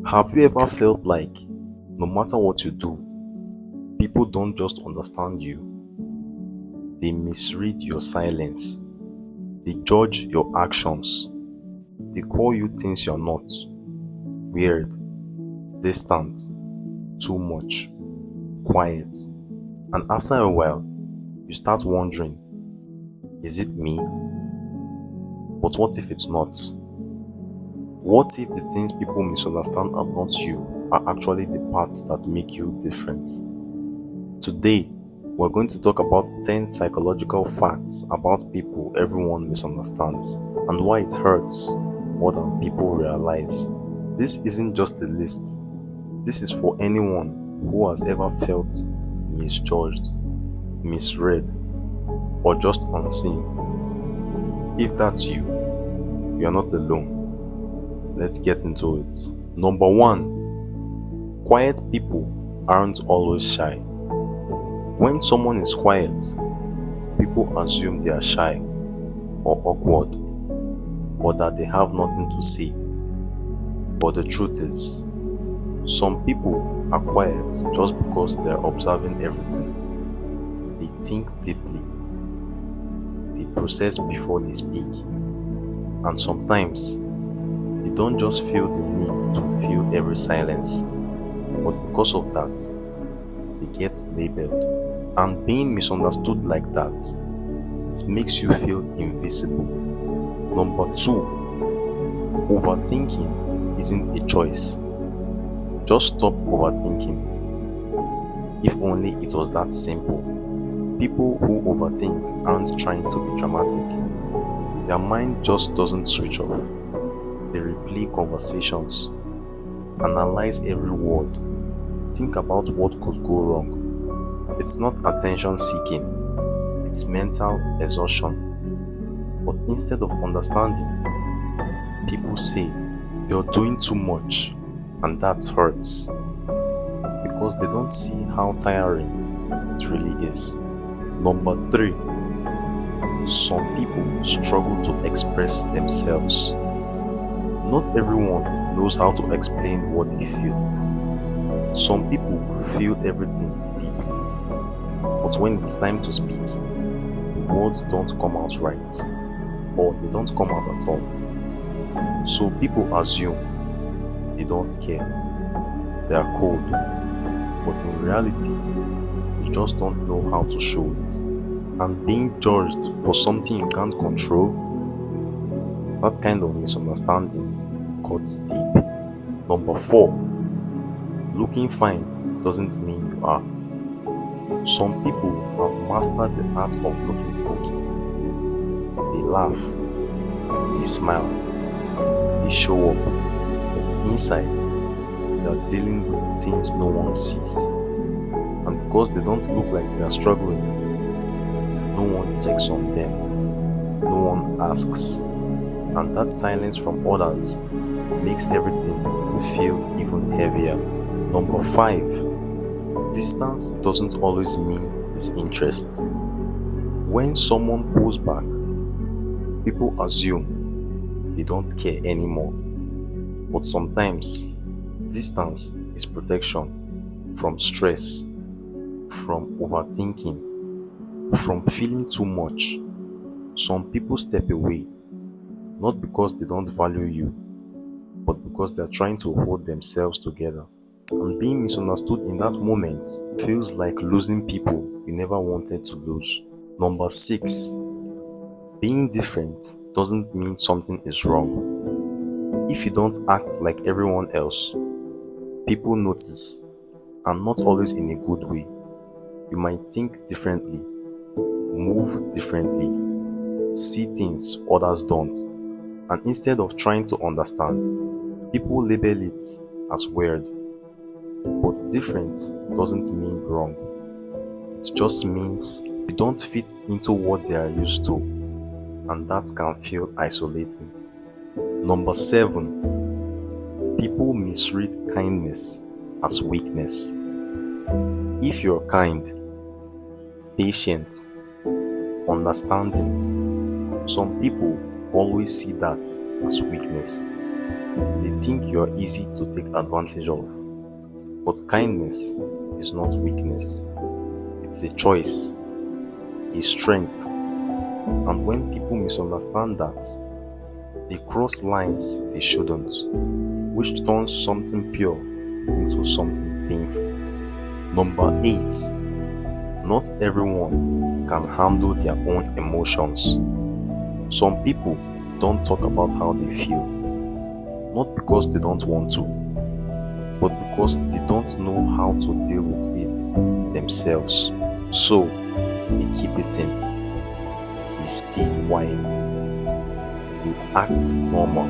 Have you ever felt like no matter what you do, people don't just understand you, they misread your silence, they judge your actions, they call you things you're not, weird, distant, too much, quiet, and after a while, you start wondering, is it me? But what if it's not? What if the things people misunderstand about you are actually the parts that make you different? Today, we're going to talk about 10 psychological facts about people everyone misunderstands and why it hurts more than people realize. This isn't just a list, this is for anyone who has ever felt misjudged, misread, or just unseen. If that's you, you're not alone. Let's get into it. Number 1, quiet people aren't always shy. When someone is quiet, people assume they are shy or awkward or that they have nothing to say. But the truth is, some people are quiet just because they are observing everything. They think deeply, they process before they speak, and sometimes they don't just feel the need to fill every silence, but because of that, they get labeled. And being misunderstood like that, it makes you feel invisible. Number 2, overthinking isn't a choice. Just stop overthinking. If only it was that simple. People who overthink aren't trying to be dramatic. Their mind just doesn't switch off. They replay conversations, analyze every word, think about what could go wrong. It's not attention seeking, it's mental exhaustion. But instead of understanding, people say, "You're doing too much," and that hurts because they don't see how tiring it really is. Number 3, some people struggle to express themselves. Not everyone knows how to explain what they feel. Some people feel everything deeply, but when it's time to speak, the words don't come out right, or they don't come out at all. So people assume they don't care, they are cold, but in reality, they just don't know how to show it. And being judged for something you can't control, that kind of misunderstanding cuts deep. Number 4, looking fine doesn't mean you are. Some people have mastered the art of looking okay. They laugh, they smile, they show up, but inside, they are dealing with things no one sees. And because they don't look like they are struggling, no one checks on them, no one asks. And that silence from others makes everything feel even heavier. Number 5, distance doesn't always mean disinterest. When someone pulls back, people assume they don't care anymore. But sometimes, distance is protection from stress, from overthinking, from feeling too much. Some people step away, not because they don't value you, but because they are trying to hold themselves together. And being misunderstood in that moment feels like losing people you never wanted to lose. Number 6, being different doesn't mean something is wrong. If you don't act like everyone else, people notice, and not always in a good way. You might think differently, move differently, see things others don't, and instead of trying to understand, people label it as weird. But different doesn't mean wrong. It just means you don't fit into what they are used to, and that can feel isolating. Number 7, people misread kindness as weakness. If you're kind, patient, understanding, some people always see that as weakness. They think you are easy to take advantage of. But kindness is not weakness. It's a choice, a strength. And when people misunderstand that, they cross lines they shouldn't, which turns something pure into something painful. Number 8. Not everyone can handle their own emotions. Some people don't talk about how they feel, not because they don't want to, but because they don't know how to deal with it themselves. So they keep it in. They stay quiet. They act normal.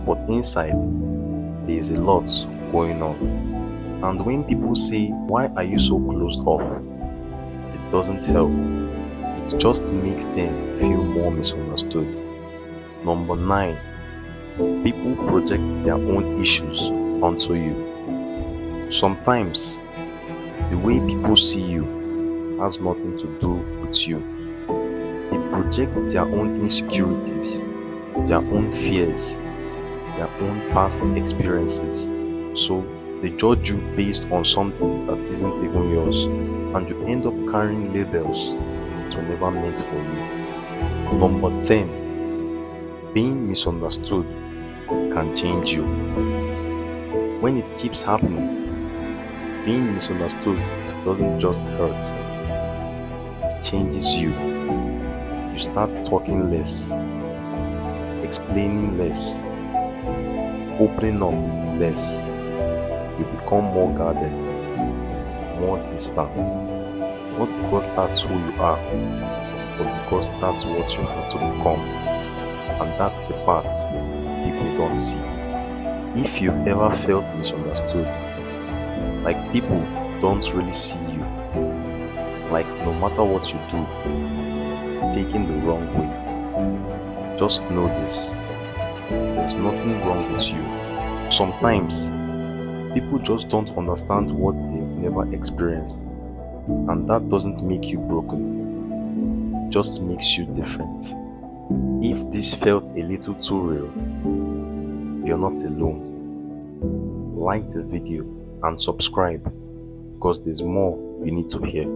But inside, there is a lot going on. And when people say, "Why are you so closed off?" it doesn't help. It just makes them feel more misunderstood. Number 9. People project their own issues onto you. Sometimes, the way people see you has nothing to do with you. They project their own insecurities, their own fears, their own past experiences. So they judge you based on something that isn't even yours, and you end up carrying labels that were never meant for you. Number 10. Being misunderstood can change you. When it keeps happening, being misunderstood doesn't just hurt, it changes you. You start talking less, explaining less, opening up less. You become more guarded, more distant. Not because that's who you are, but because that's what you have to become. And that's the part people don't see. If you've ever felt misunderstood, like people don't really see you, like no matter what you do, it's taken the wrong way, just know this: there's nothing wrong with you. Sometimes people just don't understand what they've never experienced, and that doesn't make you broken, it just makes you different. If this felt a little too real, you're not alone. Like the video and subscribe, because there's more you need to hear.